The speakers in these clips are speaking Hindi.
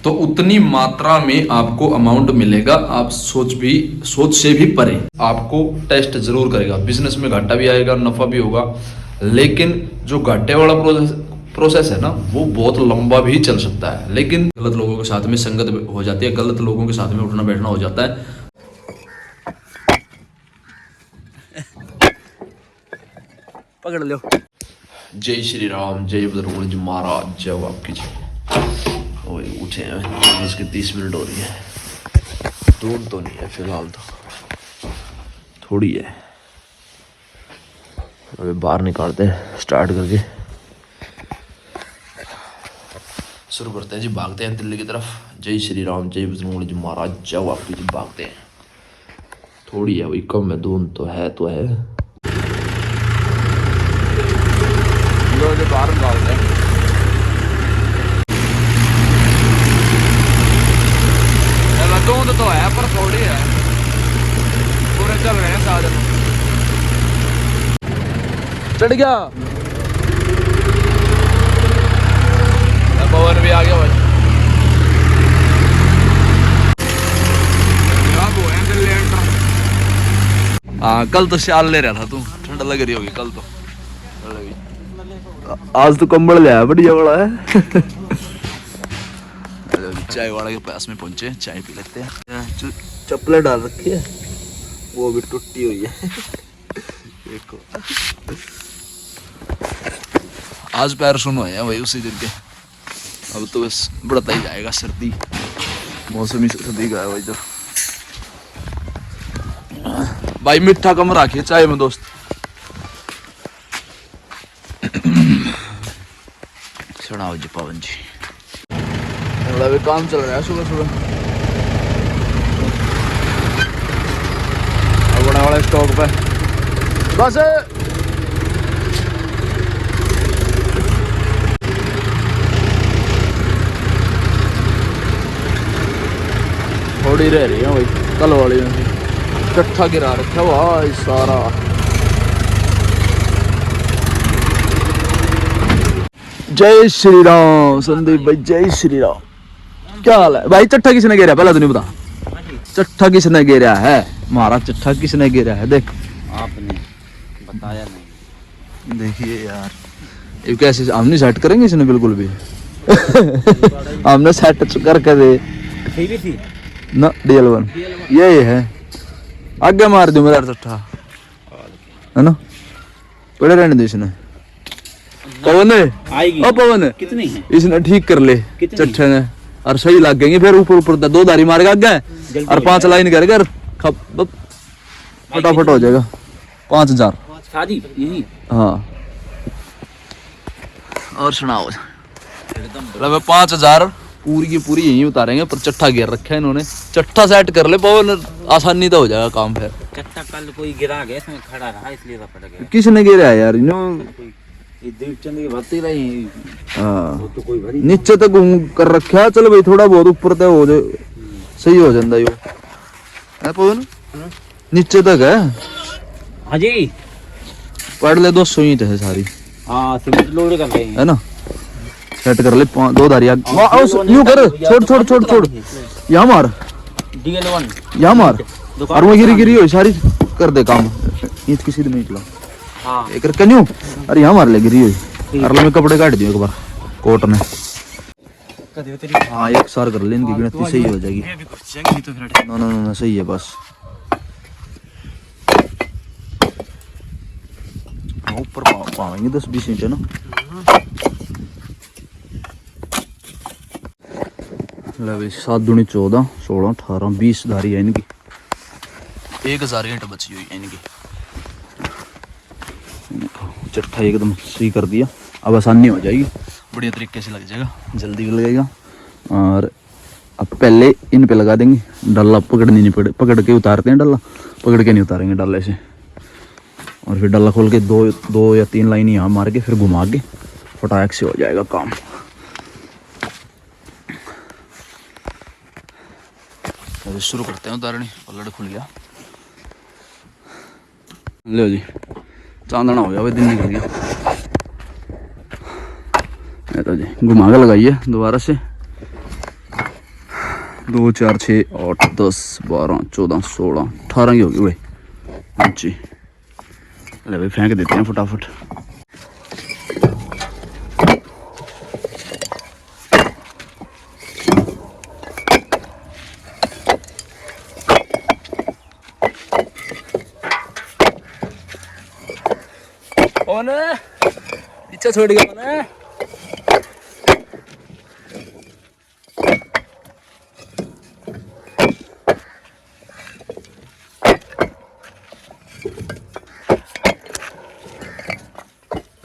तो उतनी मात्रा में आपको अमाउंट मिलेगा। आप सोच से भी परे आपको टेस्ट जरूर करेगा। बिजनेस में घाटा भी आएगा, नफा भी होगा, लेकिन जो घाटे वाला प्रोसेस है ना, वो बहुत लंबा भी चल सकता है। लेकिन गलत लोगों के साथ में संगत हो जाती है, गलत लोगों के साथ में उठना बैठना हो जाता है। पकड़ लो। जय श्री राम, जय बजरंग जी महाराज, जय आपकी जय। वही उठे हैं, उसके 30 मिनट हो रही है। दूर तो नहीं है फिलहाल, तो थोड़ी है। अभी बाहर निकालते हैं, स्टार्ट करके शुरू करते हैं जी। भागते हैं दिल्ली की तरफ। जय श्री राम, जय बजरंग जी महाराज, जय आपकी जी। भागते हैं, थोड़ी है, वही कम है, दूर तो है। बाहर निकालते हैं। दूध तो है पर थोड़ी है, पूरे चल रहे हैं साधन। चढ़ गया, पवन भी आ गया भाई। हाँ, कल तो शाल ले रहा था तू, ठंड लग रही होगी कल तो। आज तो कंबल ले आया, बढ़िया वाला है। चाय वाला के पास में पहुंचे, चाय पी लेते हैं। चप्पलें डाल रखी है, वो भी टूटी हुई है। देखो, आज पैर सुनो है वही उसी दिन के। अब तो बस बढ़ता ही जाएगा, सर्दी, मौसमी सर्दी का है भाई। तो भाई मीठा कम रखिए चाय में दोस्त। सुनाओ जी पवन जी। अभी काम चल रहा है सुबह सुबह। बड़ा वाला स्टॉक पे बस थोड़ी रह रही है भाई। कल वाली में चट्ठा गिरा रखा भाई सारा। जय श्री राम संदीप भाई, जय श्री राम। क्या हाल है भाई? चट्ठा किसने घेरा पहला तो नहीं बता। चट्ठा किसने घेरा है? महाराज चट्ठा किसने घेरा है? देख, आपने बताया नहीं। देखिए यार, ये कैसे हमने सेट करेंगे इसने बिल्कुल भी। हमने सेट करके दे थी ना DL1 ये है। आगे मार दूं मेरा चट्ठा, है ना? पड़े रहने दे इसने। पवन आएगी। ओ पवन, कितनी है? इसने ठीक कर ले चट्ठे ने, और सही लग गएंगे। फिर ऊपर दो धारी मारेगा आगे और 5 लाइन करेगा, फटाफट हो जाएगा। 5000 यही। हाँ, और सुनाओ। 5000 पूरी की पूरी यहीं उतारेंगे, पर चट्ठा घेर रखा है इन्होंने। चट्ठा सेट कर ले पवन, आसानी तो हो जाएगा काम। फिर चट्ठा कल कोई गिरा गया, इसमें खड़ा रहा इसलिए पड़ गया। किसने गिरा है यार? हाँ, तो कोई भरी नीचे तक घूम कर रखा है। चल भाई थोड़ा बहुत ऊपर तक हो जाए, सही हो जाता यो है पवन। नीचे तक है। हाँ जी, पढ़ ले 200 ईंट है सारी। हाँ, सीमेंट लोड कर रहे हैं, है ना? सेट कर ले 2 धारी यूं कर। छोड़ यहाँ मार, DL1 यहाँ मार। और वो गिरी हो सारी कर दे काम। ईंट किसी दिन निकला। हाँ, एक कन्यू, अरे यहाँ मार ले गिरी हुई। अरे मैं कपड़े काट दियो एक बार कोट ने। हाँ, एक सार कर ले, इनकी गिनती सही हो जाएगी। ना सही है बस। ऊपर पाएंगे 10-20 इंच है ना। ले भाई 7 दूनी 14, 16, 18, 20 धारी है इनकी। 1000 ईंट बची हुई है इनकी। चट्ठा एकदम सही कर दिया, अब आसानी हो जाएगी, बढ़िया तरीके से लग जाएगा, जल्दी भी लगेगा। और अब पहले इन पे लगा देंगे डल्ला। पकड़नी नहीं पड़े, पकड़ के उतारते हैं डल्ला, पकड़ के नहीं उतारेंगे डल्ले से। और फिर डल्ला खोल के 2 या 3 लाइन यहाँ मार के फिर घुमा के फटाक से हो जाएगा काम। अभी शुरू करते हैं उतारनी। पलड़ खुल गया, लो जी, चांदना हो गया भाई, दिन निकल गया। तो जी घुमा के लगाइए दोबारा से। 2 4 6 8 10 12 14 16 18 की होगी भाई जी। ले भाई फेंक देते हैं फटाफट। पीछे छोड़ गया मैंने।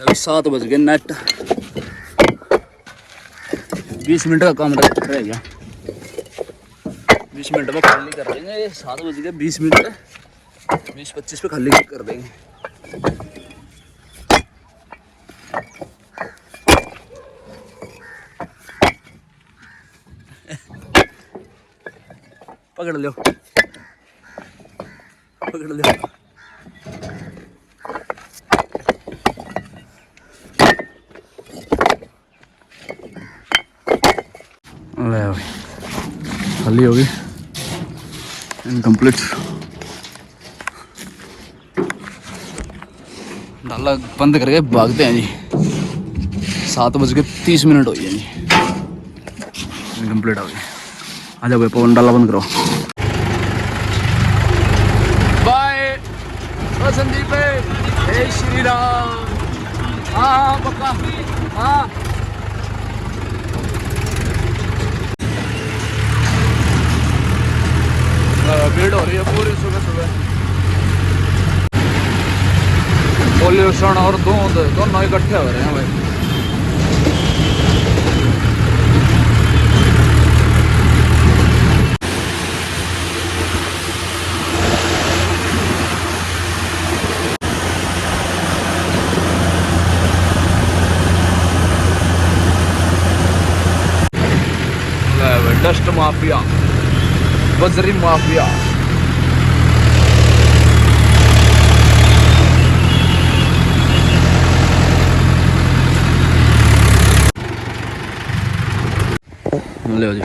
अभी 7 बज गए। नेट 20 मिनट का काम रह गया। 20 मिनट में खाली कर देंगे। 7 बज गए 20 मिनट 20-25 पे खाली कर देंगे। पकड़ लो पकड़ लो। खाली होगी इनकम्प्लीट। डाला बंद करके भागते हैं जी। 7 बज के 30 मिनट हो गए जी। इनकम्प्लीट हो गई। आ जाओ भाई पवन डाला बंद करो। बाय संदीप जय श्री राम। हाँ पक्का हाँ। भीड़ हो रही है पूरी सुबह सुबह। पोल्यूशन और धुंध दोनों इकट्ठे हो रहे हैं भाई। डस्ट माफिया बजरी माफिया। ले जी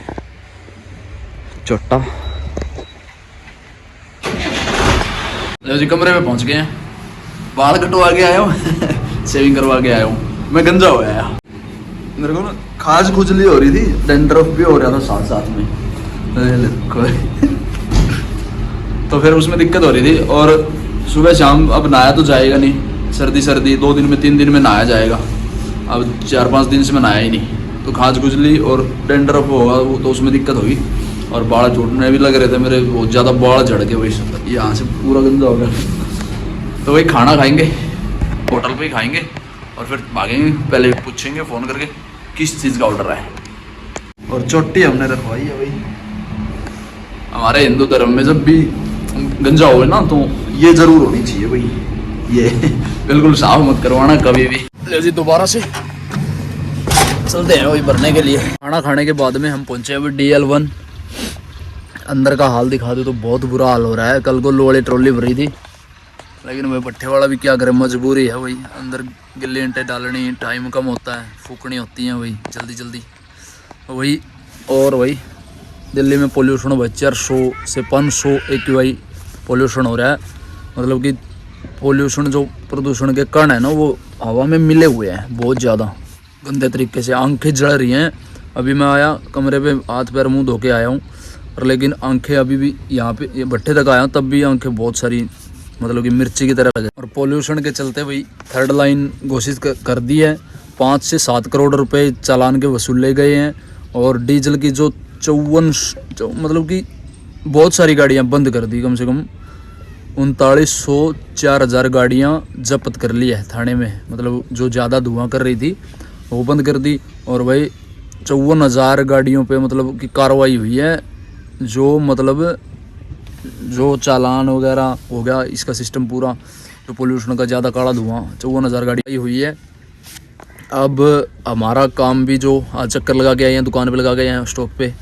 चोटा। ले जी कमरे में पहुंच गए हैं। बाल कटवा के आया हूँ शेविंग करवा के आया हूँ। मैं गंजा हो आया। मेरे को ना खाज खुजली हो रही थी। डैंड्रफ भी हो रहा था साथ साथ में। तो फिर उसमें दिक्कत हो रही थी। और सुबह शाम अब नहाया तो जाएगा नहीं। सर्दी 2 दिन में 3 दिन में नहाया जाएगा। अब 4-5 दिन से मैं नहाया ही नहीं। तो खाज खुजली और डैंड्रफ होगा वो तो उसमें दिक्कत होगी। और बाल छूटने भी लग रहे थे मेरे। बहुत ज़्यादा बाल झड़ गए वही। यहाँ से पूरा गंदा हो गया। तो वही खाना खाएंगे होटल पे ही खाएंगे और फिर भागेंगे। पहले पूछेंगे फ़ोन करके किस चीज़ का ऑर्डर है। और चोटी हमने रखवाई है भाई। हमारे हिंदू धर्म में जब भी गंजा हो ना तो ये जरूर होनी चाहिए भाई। ये बिल्कुल साफ मत करवाना कभी भी। ले जी दोबारा से चलते हैं वही भरने के लिए। खाना खाने के बाद में हम पहुंचे अभी DL1। अंदर का हाल दिखा दो तो बहुत बुरा हाल हो रहा है। कल को लो वाली ट्रॉली भरी थी लेकिन वही भट्ठे वाला भी क्या करे, मजबूरी है भाई। अंदर गिल्ले ईंटें डालनी, टाइम कम होता है, फूकनी होती हैं वही जल्दी जल्दी वही। और वही दिल्ली में पोल्यूशन भाई 400 से 500 AQI पोल्यूशन हो रहा है। मतलब कि पोल्यूशन जो प्रदूषण के कण है ना वो हवा में मिले हुए हैं बहुत ज़्यादा गंदे तरीके से। आंखें जल रही हैं। अभी मैं आया कमरे पे हाथ पैर मुंह धो के आया हूँ और लेकिन आंखें अभी भी यहाँ पे ये भट्ठे तक आया हूँ तब भी आंखें बहुत सारी मतलब कि मिर्ची की तरह लगे। और पोल्यूशन के चलते भाई 3rd लाइन घोषित कर दी है। 5 से 7 करोड़ रुपए चालान के वसूले गए हैं। और डीजल की जो 54 मतलब कि बहुत सारी गाड़ियाँ बंद कर दी। कम से कम 3904 गाड़ियाँ जब्त कर ली है थाने में। मतलब जो ज़्यादा धुआं कर रही थी वो बंद कर दी। और भाई 54,000 गाड़ियों पे मतलब कि कार्रवाई हुई है। जो मतलब जो चालान वगैरह हो गया इसका सिस्टम पूरा। जो पोल्यूशन का ज़्यादा काला धुआं 54,000 गाड़ी हुई है। अब हमारा काम भी जो आज चक्कर लगा के आए हैं, दुकान पे लगा के आए हैं, स्टॉक पे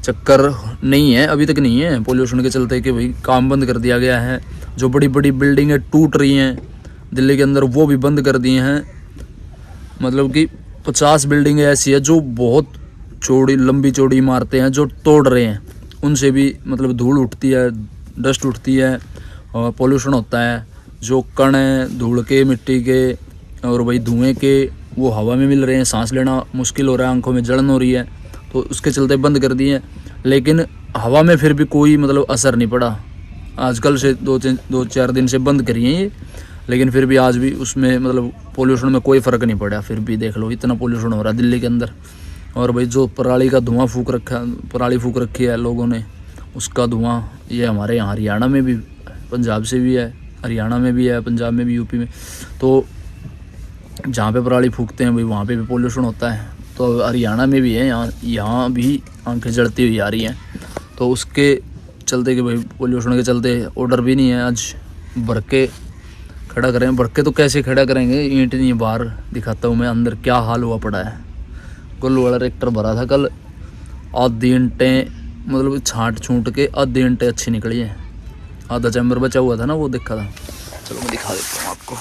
चक्कर नहीं है अभी तक नहीं है पोल्यूशन के चलते कि भाई काम बंद कर दिया गया है। जो बड़ी बड़ी बिल्डिंगें टूट रही हैं दिल्ली के अंदर वो भी बंद कर दिए हैं। मतलब कि 50 बिल्डिंगें ऐसी है जो बहुत चौड़ी लंबी चौड़ी इमारतें हैं जो तोड़ रहे हैं, उनसे भी मतलब धूल उठती है, डस्ट उठती है और पोल्यूशन होता है। जो कण हैं धूल के, मिट्टी के और वही धुएं के, वो हवा में मिल रहे हैं, सांस लेना मुश्किल हो रहा है, आंखों में जलन हो रही है, तो उसके चलते बंद कर दिए। लेकिन हवा में फिर भी कोई मतलब असर नहीं पड़ा। आजकल से 2-4 दिन से बंद करिए ये, लेकिन फिर भी आज भी उसमें मतलब पोल्यूशन में कोई फ़र्क नहीं पड़ा। फिर भी देख लो इतना पोल्यूशन हो रहा है दिल्ली के अंदर। और भाई जो पराली का धुआं पराली फूक रखी है लोगों ने, उसका धुआं ये हमारे यहाँ हरियाणा में भी, पंजाब से भी है, हरियाणा में भी है, पंजाब में भी, यूपी में, तो जहाँ पे पराली फूकते हैं भाई वहाँ पे भी पोल्यूशन होता है। तो हरियाणा में भी है, यहाँ भी आंखें जलती हुई आ रही हैं। तो उसके चलते कि भाई पोल्यूशन के चलते ऑर्डर भी नहीं है आज भर के खड़ा करें। भर के तो कैसे खड़ा करेंगे, ईंट नहीं, बाहर दिखाता हूँ मैं अंदर क्या हाल हुआ पड़ा है। कल वाला ट्रैक्टर भरा था कल, आधी ईंटें मतलब छाँट छूट के आधी ईंटें अच्छी निकली हैं, आधा चैम्बर बचा हुआ था ना, वो देखा था। चलो मैं दिखा देता हूँ आपको।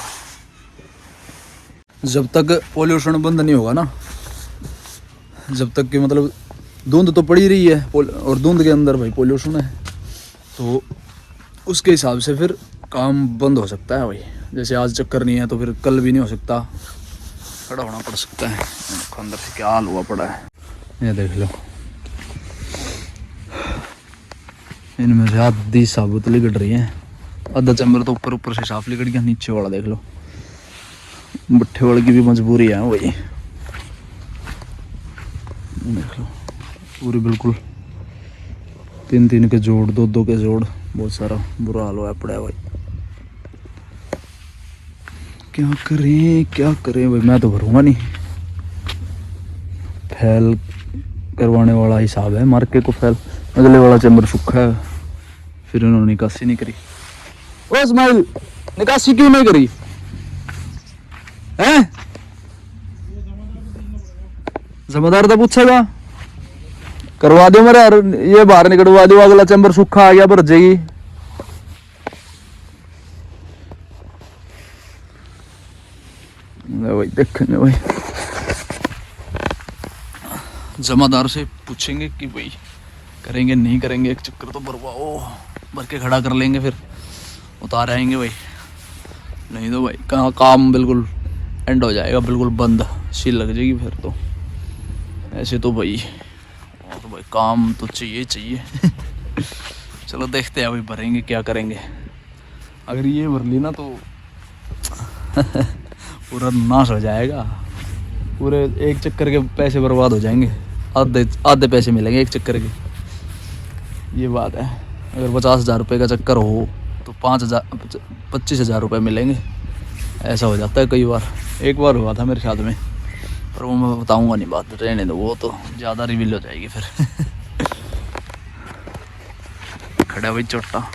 जब तक पोल्यूशन बंद नहीं होगा ना, जब तक कि मतलब धुंध तो पड़ी रही है और धुंध के अंदर भाई पोल्यूशन है, तो उसके हिसाब से फिर काम बंद हो सकता है भाई। जैसे आज चक्कर नहीं है तो फिर कल भी नहीं हो सकता, खड़ा होना पड़ सकता है। अंदर से क्या हाल हुआ पड़ा है ये देख लो। इनमें से आधी साबुत लिकट रही है, आधा चैम्बर तो ऊपर से साफ लिकट गया, नीचे वाला देख लो। भट्ठे वाले की भी मजबूरी है वही, देख लो पूरी बिल्कुल 3-3 के जोड़, 2-2 के जोड़, बहुत सारा बुरा हाल हुआ पड़ा है भाई। क्या करें भाई, मैं तो भरूंगा नहीं। फैल करवाने वाला हिसाब है, मार्के को फैल, अगले वाला चैम्बर सूखा है, फिर उन्होंने निकासी नहीं करी। ओ इस्माइल, निकासी क्यों नहीं करी है? जमादार तो पूछेगा, करवा दो मेरा, ये बाहर निकलवा दो, अगला चैम्बर सूखा आ गया भर जाएगी। भाई देखेंगे भाई, जमादार से पूछेंगे कि भाई करेंगे नहीं करेंगे, एक चक्कर तो भरवाओ, भर के खड़ा कर लेंगे, फिर उतार आएंगे भाई। नहीं तो भाई कहाँ काम बिल्कुल एंड हो जाएगा, बिल्कुल बंद सी लग जाएगी फिर तो। ऐसे तो भाई काम तो चाहिए। चलो देखते हैं भाई, भरेंगे क्या करेंगे। अगर ये भर ली ना तो पूरा नाश हो जाएगा, पूरे एक चक्कर के पैसे बर्बाद हो जाएंगे, आधे पैसे मिलेंगे एक चक्कर के, ये बात है। अगर 50,000 रुपये का चक्कर हो तो 25,000 रुपये मिलेंगे, ऐसा हो जाता है कई बार। एक बार हुआ था मेरे साथ में, पर वो मैं बताऊंगा नहीं, बात रहने दो, वो तो ज़्यादा रिवील हो जाएगी फिर। खड़ा भाई चोटा,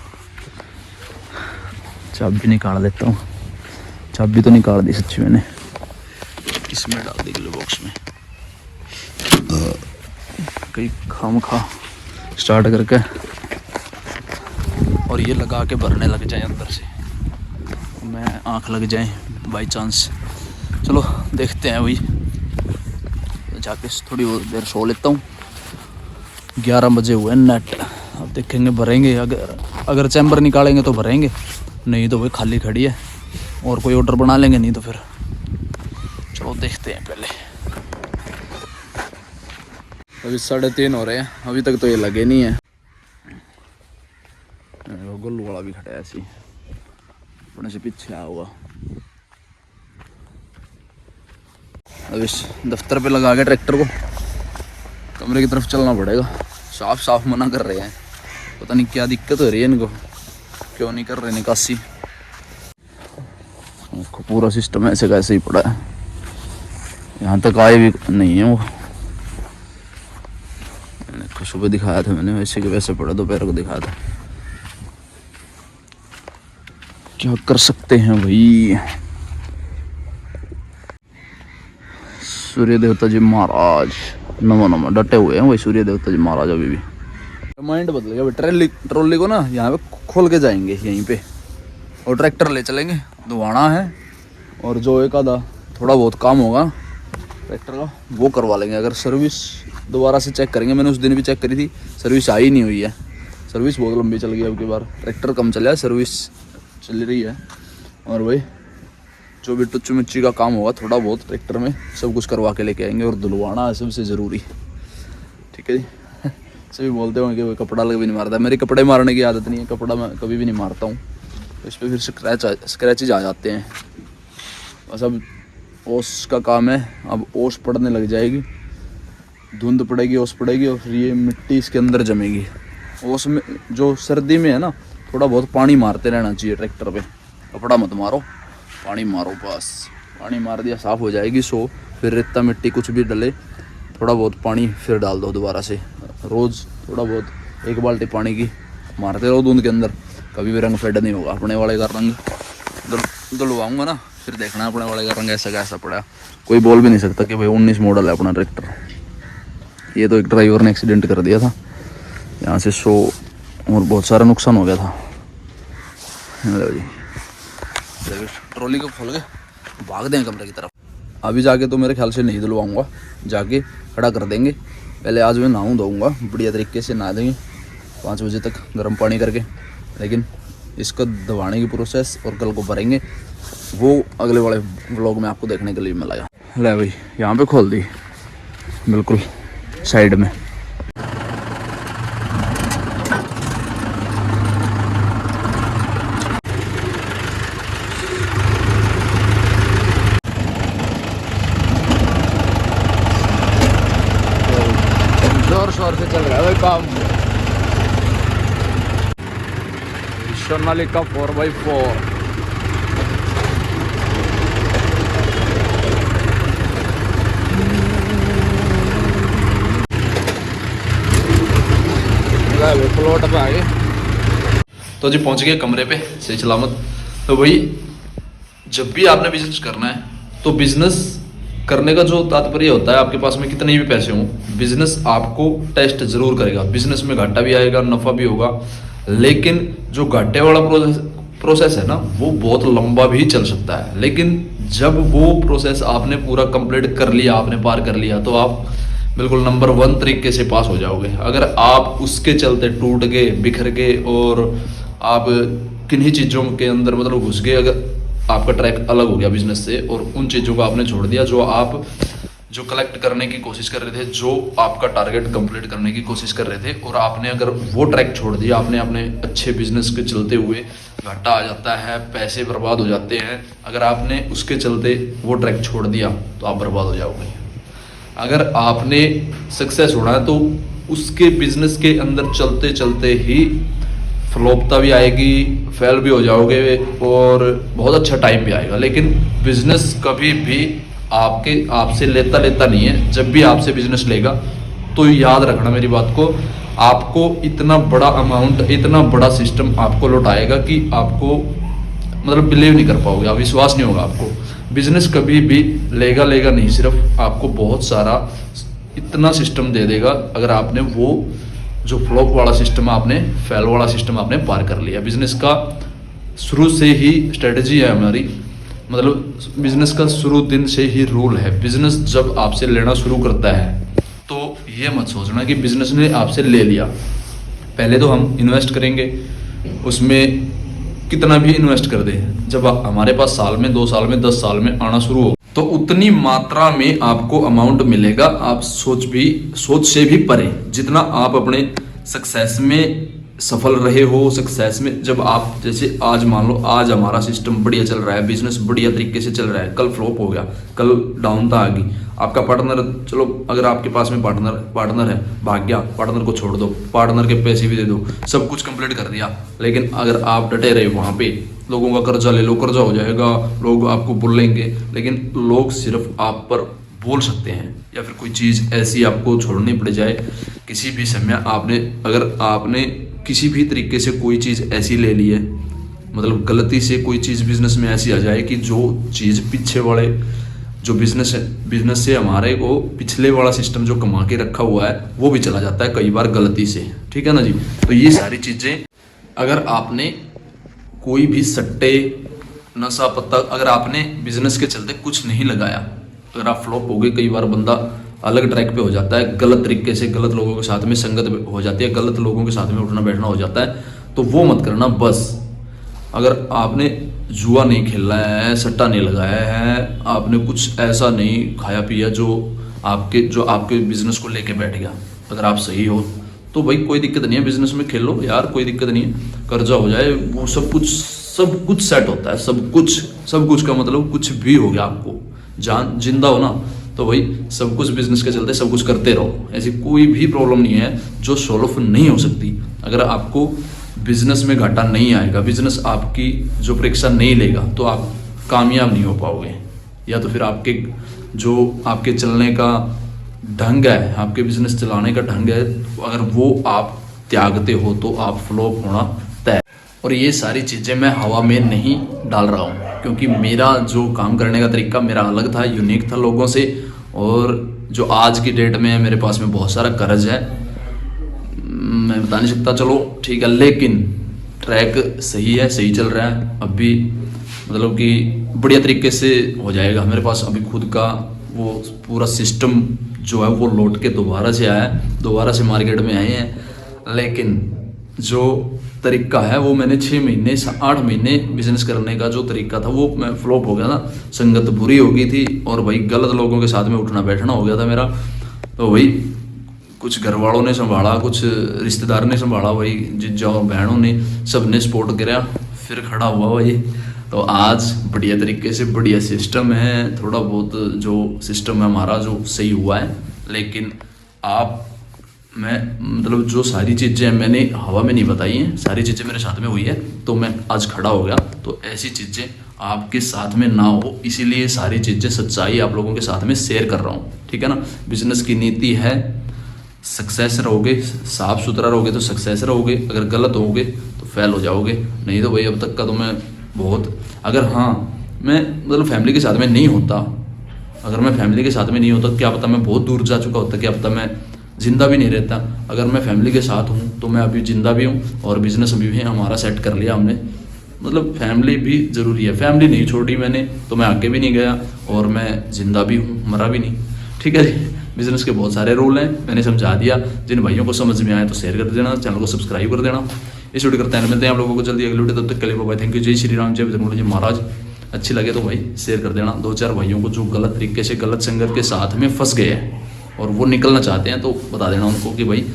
चाबी निकाल देता हूँ, चाबी तो निकाल दी सच्ची मैंने, इसमें डाल दी ग्लो बॉक्स में, कहीं खामखा स्टार्ट करके और ये लगा के भरने लग जाए अंदर से, मैं आँख लग जाए बाई चांस। चलो देखते हैं भाई, जाके थोड़ी देर सो लेता हूँ। 11 बजे हुए नेट, अब देखेंगे भरेंगे। अगर चैम्बर निकालेंगे तो भरेंगे, नहीं तो भाई खाली खड़ी है, और कोई ऑर्डर बना लेंगे, नहीं तो फिर चलो देखते हैं। पहले अभी 3:30 हो रहे हैं, अभी तक तो ये लगे नहीं है। गुल्लू वाला भी खड़ा है ऐसी, अपने से पीछे आया हुआ। अब इस दफ्तर पे लगा के ट्रैक्टर को कमरे की तरफ चलना पड़ेगा। साफ मना कर रहे हैं, पता नहीं क्या दिक्कत हो रही है इनको, क्यों नहीं कर रहे निकासी। पूरा सिस्टम ऐसे का ऐसे ही पड़ा है, यहाँ तक आए भी नहीं है वो। सुबह दिखाया था मैंने, वैसे के वैसे पड़ा, दोपहर को दिखाया था। क्या कर सकते हैं भाई। सूर्य देवता जी महाराज नमो डटे हुए हैं भाई, सूर्य देवता जी महाराज। अभी भी माइंड बदल गया भाई। ट्रॉली को ना यहाँ पे खोल के जाएंगे यहीं पे, और ट्रैक्टर ले चलेंगे, धुआना है, और जो एक आधा थोड़ा बहुत काम होगा ट्रैक्टर का, वो करवा लेंगे। अगर सर्विस दोबारा से चेक करेंगे, मैंने उस दिन भी चेक करी थी, सर्विस आई नहीं हुई है। सर्विस बहुत लंबी चल गई अब की बार, ट्रैक्टर कम चला है, सर्विस चल रही है। और वही जो भी टुच्ची मुच्ची का काम होगा थोड़ा बहुत ट्रैक्टर में सब कुछ करवा के लेके आएंगे। और धुलवाना है सबसे ज़रूरी, ठीक है जी। सभी बोलते होंगे कि वो कपड़ा लग भी नहीं मारता, मेरे कपड़े मारने की आदत नहीं है, कपड़ा मैं कभी भी नहीं मारता हूँ, तो इस पर फिर स्क्रैचेज आ जाते हैं। बस अब ओस का काम है, अब ओस पड़ने लग जाएगी, धुंध पड़ेगी, ओस पड़ेगी और फिर ये मिट्टी इसके अंदर जमेगी। ओस में जो सर्दी में है ना, थोड़ा बहुत पानी मारते रहना चाहिए ट्रैक्टर पे, कपड़ा मत मारो, पानी मारो, बस पानी मार दिया साफ़ हो जाएगी। सो फिर रेता मिट्टी कुछ भी डले, थोड़ा बहुत पानी फिर डाल दो दोबारा से, रोज़ थोड़ा बहुत 1 बाल्टी पानी की मारते रहो धुंध के अंदर, कभी भी रंग फेड नहीं होगा। अपने वाले का रंग धुलवाऊँगा ना, फिर देखना अपने वाले का रंग ऐसा कैसा पड़ा, कोई बोल भी नहीं सकता कि भाई 19 मॉडल है अपना ट्रैक्टर। ये तो एक ड्राइवर ने एक्सीडेंट कर दिया था यहाँ से, सो और बहुत सारा नुकसान हो गया था। लो जी, ट्रॉली को खोल के भाग दें कमरे की तरफ। अभी जाके तो मेरे ख्याल से नहीं धुलवाऊँगा, जाके खड़ा कर देंगे। पहले आज मैं नहाऊँ धोऊँगा, बढ़िया तरीके से नहा देंगे 5 बजे तक गर्म पानी करके। लेकिन इसको दबाने की प्रोसेस और कल को भरेंगे, वो अगले वाले व्लॉग में आपको देखने के लिए मिलेगा। ले भाई, यहाँ पे खोल दी बिल्कुल साइड में। जोर शोर से चल रहा है भाई काम। सोनालिका 4x4 प्लॉट पे आ गए। तो जी पहुंच गए कमरे पे सही सलामत। तो भाई जब भी आपने बिजनेस करना है, तो बिजनेस करने का जो तात्पर्य होता है, आपके पास में कितने भी पैसे हों, बिजनेस आपको टेस्ट जरूर करेगा। बिजनेस में घाटा भी आएगा, नफा भी होगा, लेकिन जो घाटे वाला प्रोसेस है ना, वो बहुत लंबा भी चल सकता है। लेकिन जब वो प्रोसेस आपने पूरा कंप्लीट कर लिया, आपने पार कर लिया, तो आप बिल्कुल नंबर 1 तरीके से पास हो जाओगे। अगर आप उसके चलते टूट गए, बिखर गए और आप किन्हीं चीज़ों के अंदर मतलब घुस गए, अगर आपका ट्रैक अलग हो गया बिजनेस से और उन चीज़ों को आपने छोड़ दिया जो आप जो कलेक्ट करने की कोशिश कर रहे थे, जो आपका टारगेट कंप्लीट करने की कोशिश कर रहे थे, और आपने अगर वो ट्रैक छोड़ दिया, आपने अपने अच्छे बिजनेस के चलते हुए घाटा आ जाता है, पैसे बर्बाद हो जाते हैं। अगर आपने उसके चलते वो ट्रैक छोड़ दिया तो आप बर्बाद हो जाओगे। अगर आपने सक्सेस होना है तो उसके बिजनेस के अंदर चलते चलते ही फ्लॉपता भी आएगी, फेल भी हो जाओगे और बहुत अच्छा टाइम भी आएगा। लेकिन बिजनेस कभी भी आपसे लेता नहीं है। जब भी आपसे बिजनेस लेगा तो याद रखना मेरी बात को, आपको इतना बड़ा अमाउंट, इतना बड़ा सिस्टम आपको लौटाएगा कि आपको मतलब बिलीव नहीं कर पाओगे, आप विश्वास नहीं होगा आपको। बिजनेस कभी भी लेगा नहीं, सिर्फ आपको बहुत सारा इतना सिस्टम दे देगा अगर आपने वो जो फ्लॉप वाला सिस्टम, आपने फेल वाला सिस्टम आपने पार कर लिया। बिजनेस का शुरू से ही स्ट्रेटजी है हमारी, मतलब बिजनेस का शुरू दिन से ही रूल है। बिजनेस जब आपसे लेना शुरू करता है तो ये मत सोचना कि बिजनेस ने आपसे ले लिया। पहले तो हम इन्वेस्ट करेंगे, उसमें कितना भी इन्वेस्ट कर दे, जब हमारे पास साल में, 2 साल में, 10 साल में आना शुरू हो तो उतनी मात्रा में आपको अमाउंट मिलेगा। आप सोच से भी परे, जितना आप अपने सक्सेस में सफल रहे हो, सक्सेस में जब आप जैसे आज मान लो, आज हमारा सिस्टम बढ़िया चल रहा है, बिजनेस बढ़िया तरीके से चल रहा है, कल फ्लॉप हो गया, कल डाउनता आ गई, आपका पार्टनर, चलो अगर आपके पास में पार्टनर है, भाग गया, पार्टनर को छोड़ दो, पार्टनर के पैसे भी दे दो, सब कुछ कंप्लीट कर दिया, लेकिन अगर आप डटे रहे वहाँ पे, लोगों का कर्जा ले लो, कर्जा हो जाएगा, लोग आपको बोलेंगे, लेकिन लोग सिर्फ आप पर बोल सकते हैं, या फिर कोई चीज़ ऐसी आपको छोड़नी पड़ जाए किसी भी समय, अगर आपने किसी भी तरीके से कोई चीज़ ऐसी ले ली है, मतलब गलती से कोई चीज़ बिजनेस में ऐसी आ जाए कि जो चीज़ पीछे वाले जो बिजनेस से हमारे को पिछले वाला सिस्टम जो कमा के रखा हुआ है वो भी चला जाता है कई बार गलती से, ठीक है ना जी। तो ये सारी चीज़ें, अगर आपने कोई भी सट्टे, नशा पत्ता, अगर आपने बिजनेस के चलते कुछ नहीं लगाया, अगर आप फ्लॉप हो गए, कई बार बंदा अलग ट्रैक पे हो जाता है, गलत तरीके से गलत लोगों के साथ में संगत हो जाती है, गलत लोगों के साथ में उठना बैठना हो जाता है, तो वो मत करना बस। अगर आपने जुआ नहीं खेला है, सट्टा नहीं लगाया है, आपने कुछ ऐसा नहीं खाया पिया जो आपके बिजनेस को लेके बैठ गया, अगर आप सही हो तो भाई कोई दिक्कत नहीं है, बिजनेस में खेलो यार, कोई दिक्कत नहीं है। कर्जा हो जाए, वो सब कुछ सेट होता है, सब कुछ का मतलब कुछ भी हो गया आपको, जान जिंदा हो ना, तो भाई सब कुछ बिजनेस के चलते सब कुछ करते रहो, ऐसी कोई भी प्रॉब्लम नहीं है जो सॉल्व नहीं हो सकती। अगर आपको बिजनेस में घाटा नहीं आएगा, बिजनेस आपकी जो परीक्षा नहीं लेगा, तो आप कामयाब नहीं हो पाओगे, या तो फिर आपके चलने का ढंग है, आपके बिजनेस चलाने का ढंग है, अगर वो आप त्यागते हो तो आप फ्लॉप होना तय। और ये सारी चीज़ें मैं हवा में नहीं डाल रहा हूँ, क्योंकि मेरा जो काम करने का तरीका मेरा अलग था, यूनिक था लोगों से, और जो आज की डेट में मेरे पास में बहुत सारा कर्ज है, मैं बता नहीं सकता, चलो ठीक है, लेकिन ट्रैक सही है, सही चल रहा है अभी, मतलब कि बढ़िया तरीके से हो जाएगा। मेरे पास अभी खुद का वो पूरा सिस्टम जो है वो लौट के दोबारा से आया है, दोबारा से मार्केट में आए हैं, लेकिन जो तरीका है वो मैंने 6 महीने 8 महीने बिजनेस करने का जो तरीका था वो मैं फ्लॉप हो गया था, संगत बुरी हो गई थी, और भाई गलत लोगों के साथ में उठना बैठना हो गया था मेरा, तो भाई कुछ घर वालों ने संभाला, कुछ रिश्तेदार ने संभाला, भाई जीजा और बहनों ने, सब ने सपोर्ट करा, फिर खड़ा हुआ भाई। तो आज बढ़िया तरीके से बढ़िया सिस्टम है, थोड़ा बहुत जो सिस्टम है हमारा जो सही हुआ है, लेकिन मैं मतलब जो सारी चीज़ें मैंने हवा में नहीं बताई हैं, सारी चीज़ें मेरे साथ में हुई है, तो मैं आज खड़ा हो गया। तो ऐसी चीज़ें आपके साथ में ना हो, इसीलिए सारी चीज़ें सच्चाई आप लोगों के साथ में शेयर कर रहा हूँ, ठीक है ना। बिजनेस की नीति है, सक्सेस रहोगे, साफ सुथरा रहोगे तो सक्सेस रहोगे, अगर गलत होगे तो फेल हो जाओगे। नहीं तो भाई अब तक का तो मैं बहुत, अगर हाँ मैं मतलब फैमिली के साथ में नहीं होता, अगर मैं फैमिली के साथ में नहीं होता क्या पता मैं बहुत दूर जा चुका होता, क्या पता मैं जिंदा भी नहीं रहता। अगर मैं फैमिली के साथ हूँ तो मैं अभी जिंदा भी हूँ और बिजनेस भी है हमारा सेट कर लिया हमने। मतलब फैमिली भी ज़रूरी है, फैमिली नहीं छोड़ी मैंने तो मैं आगे भी नहीं गया और मैं जिंदा भी हूँ, मरा भी नहीं, ठीक है जी। बिजनेस के बहुत सारे रूल हैं, मैंने समझा दिया। जिन भाइयों को समझ में आए तो शेयर कर देना, चैनल को सब्सक्राइब कर देना। इस वीडियो करते हैं, मिलते हैं आप लोगों को जल्दी अगले वीडियो, तब तक के लिए बाय, थैंक यू, जय श्री राम, जय बजरंगबली, जय महाराज। अच्छी लगे तो भाई शेयर कर देना 2-4 भाइयों को जो गलत तरीके से गलत संगत के साथ में फंस गए हैं और वो निकलना चाहते हैं, तो बता देना उनको कि भाई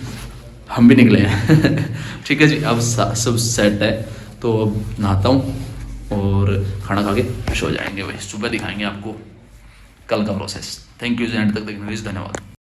हम भी निकले हैं ठीक है जी। अब सब सेट है, तो अब नहाता हूँ और खाना खा के सो जाएंगे भाई, सुबह दिखाएंगे आपको कल का प्रोसेस। थैंक यू, एंड तक देखने के लिए धन्यवाद।